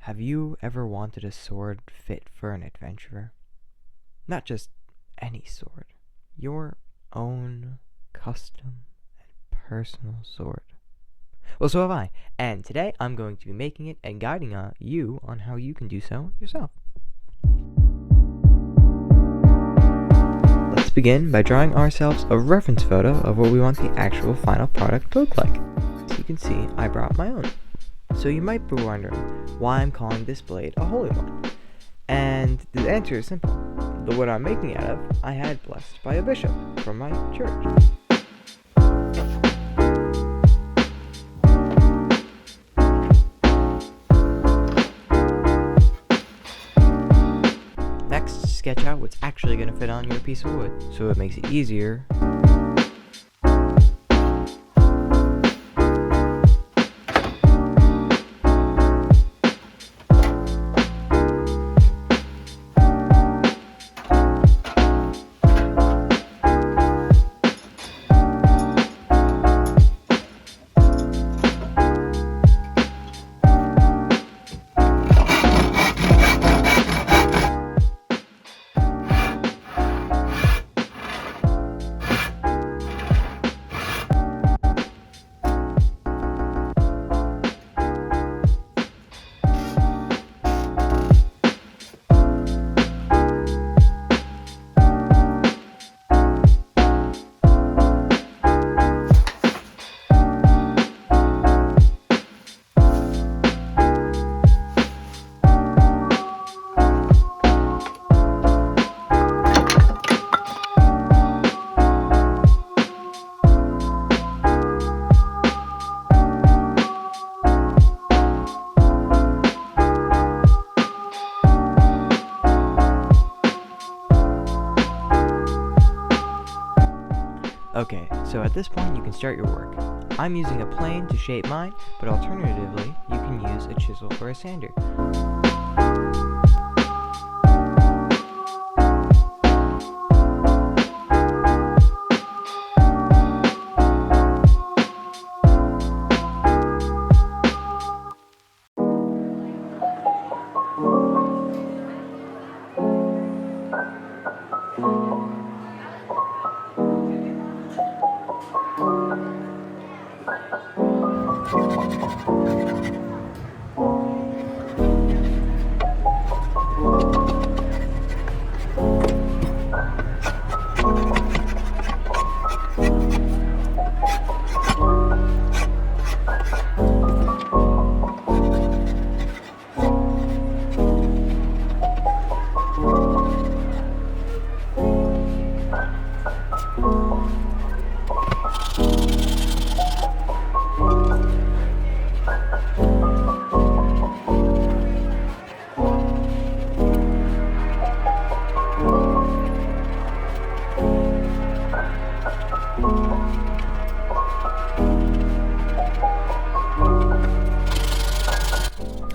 Have you ever wanted a sword fit for an adventurer? Not just any sword, your own custom and personal sword. Well, so have I, and today I'm going to be making it and guiding you on how you can do so yourself. Let's begin by drawing ourselves a reference photo of what we want the actual final product to look like. As you can see, I brought my own. So you might be wondering why I'm calling this blade a holy one. And the answer is simple. The wood I'm making it out of, I had blessed by a bishop from my church. Next, sketch out what's actually going to fit on your piece of wood, so it makes it easier. Okay, so at this point you can start your work. I'm using a plane to shape mine, but alternatively, you can use a chisel or a sander.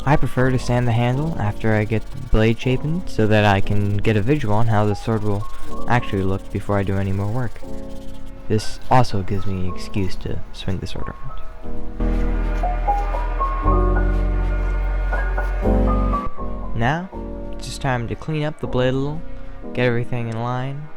I prefer to sand the handle after I get the blade shapen so that I can get a visual on how the sword will actually look before I do any more work. This also gives me an excuse to swing the sword around. Now, it's just time to clean up the blade a little, get everything in line.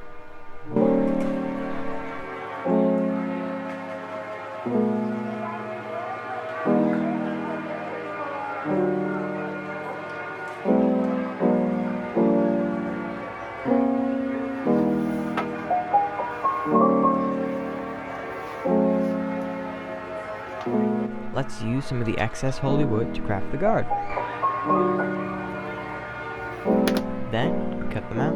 Let's use some of the excess holy wood to craft the guard. Then, cut them out.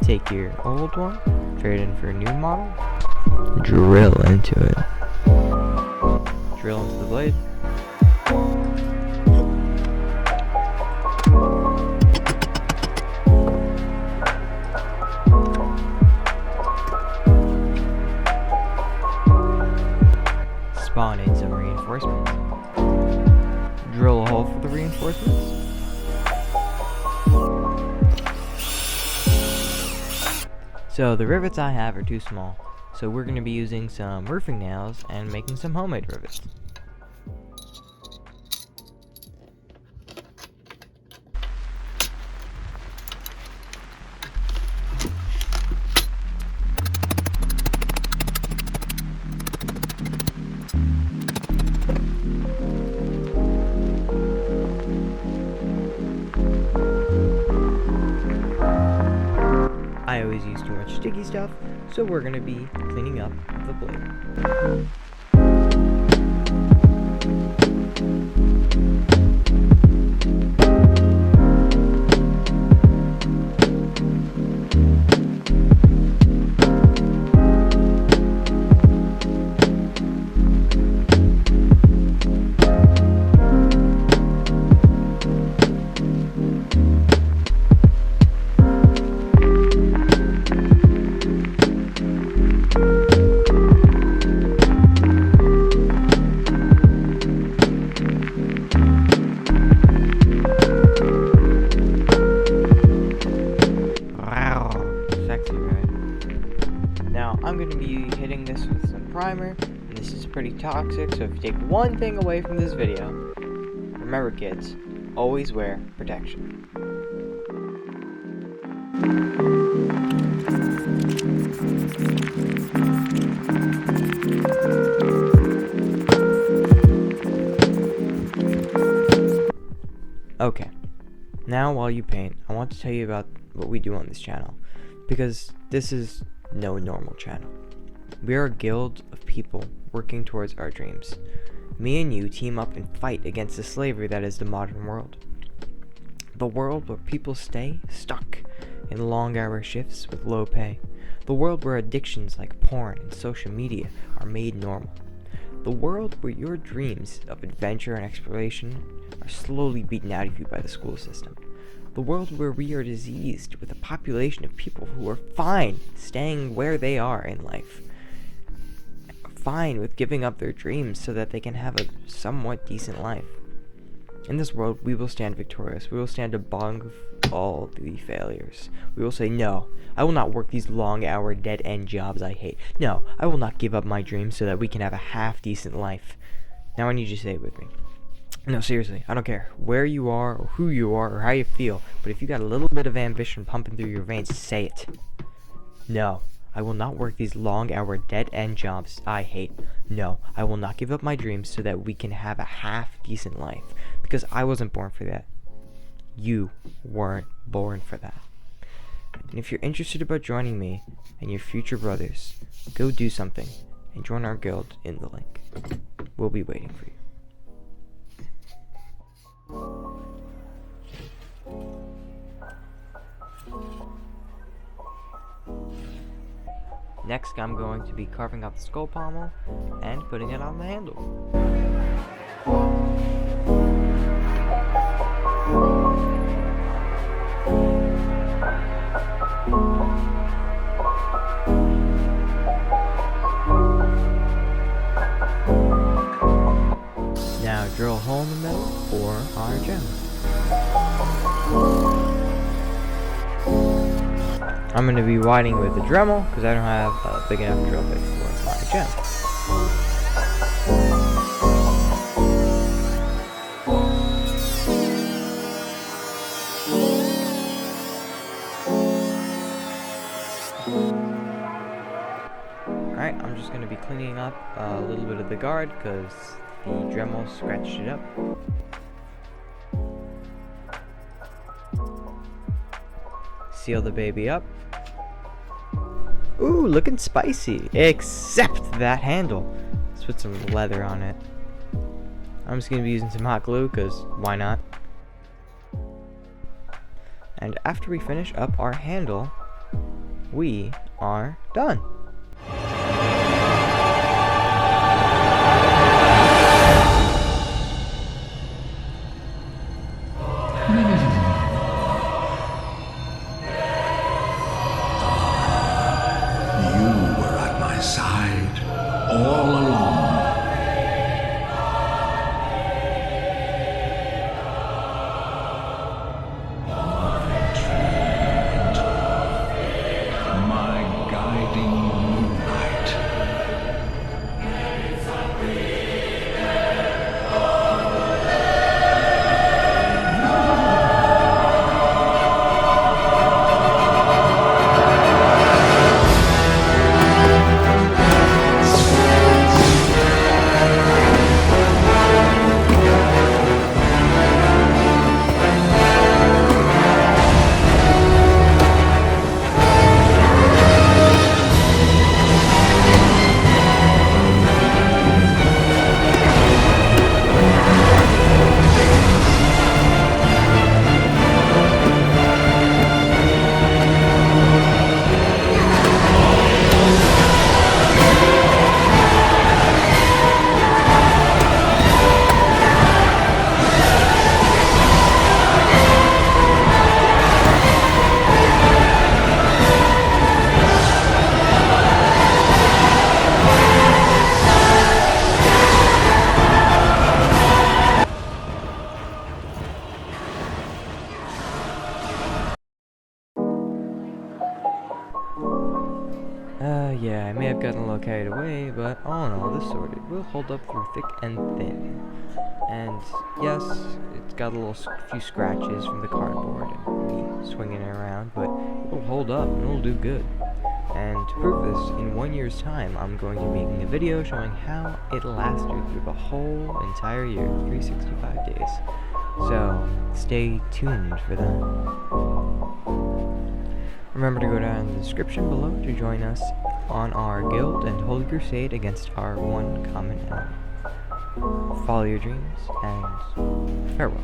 Take your old one, trade in for a new model, drill into it. Drill into the blade. Spawn in some reinforcements. Drill a hole for the reinforcements. So the rivets I have are too small, so we're going to be using some roofing nails and making some homemade rivets. I always use too much sticky stuff, so we're going to be cleaning up the blade. Sexy, right? Now, I'm going to be hitting this with some primer, and this is pretty toxic, so if you take one thing away from this video, remember kids, always wear protection. Okay, now while you paint, I want to tell you about what we do on this channel, because this is no normal channel. We are a guild of people working towards our dreams. Me and you team up and fight against the slavery that is the modern world. The world where people stay stuck in long-hour shifts with low pay. The world where addictions like porn and social media are made normal. The world where your dreams of adventure and exploration are slowly beaten out of you by the school system. The world where we are diseased with a population of people who are fine staying where they are in life. Fine with giving up their dreams so that they can have a somewhat decent life. In this world, we will stand victorious. We will stand above all the failures. We will say, no, I will not work these long-hour, dead-end jobs I hate. No, I will not give up my dreams so that we can have a half-decent life. Now I need you to say it with me. No, seriously, I don't care where you are, or who you are, or how you feel, but if you got a little bit of ambition pumping through your veins, say it. No, I will not work these long-hour, dead-end jobs I hate. No, I will not give up my dreams so that we can have a half-decent life, because I wasn't born for that. You weren't born for that. And if you're interested about joining me and your future brothers, go do something and join our guild in the link. We'll be waiting for you. Next, I'm going to be carving out the skull pommel and putting it on the handle. Now drill a hole in the middle for our gem. I'm going to be widening with the Dremel because I don't have a big enough drill bit for my gem. Alright, I'm just going to be cleaning up a little bit of the guard because the Dremel scratched it up. Seal the baby up. Ooh, looking spicy. Except that handle. Let's put some leather on it. I'm just going to be using some hot glue because why not? And after we finish up our handle, we are done. All along. My Yeah, I may have gotten a little carried away, but all in all, this sword, it will hold up through thick and thin. And yes, it's got a few scratches from the cardboard and me swinging it around, but it'll hold up and it'll do good. And to prove this, in 1 year's time, I'm going to be making a video showing how it lasted through the whole entire year, 365 days. So, stay tuned for that. Remember to go down in the description below to join us on our guild and holy crusade against our one common enemy. Follow your dreams, and farewell.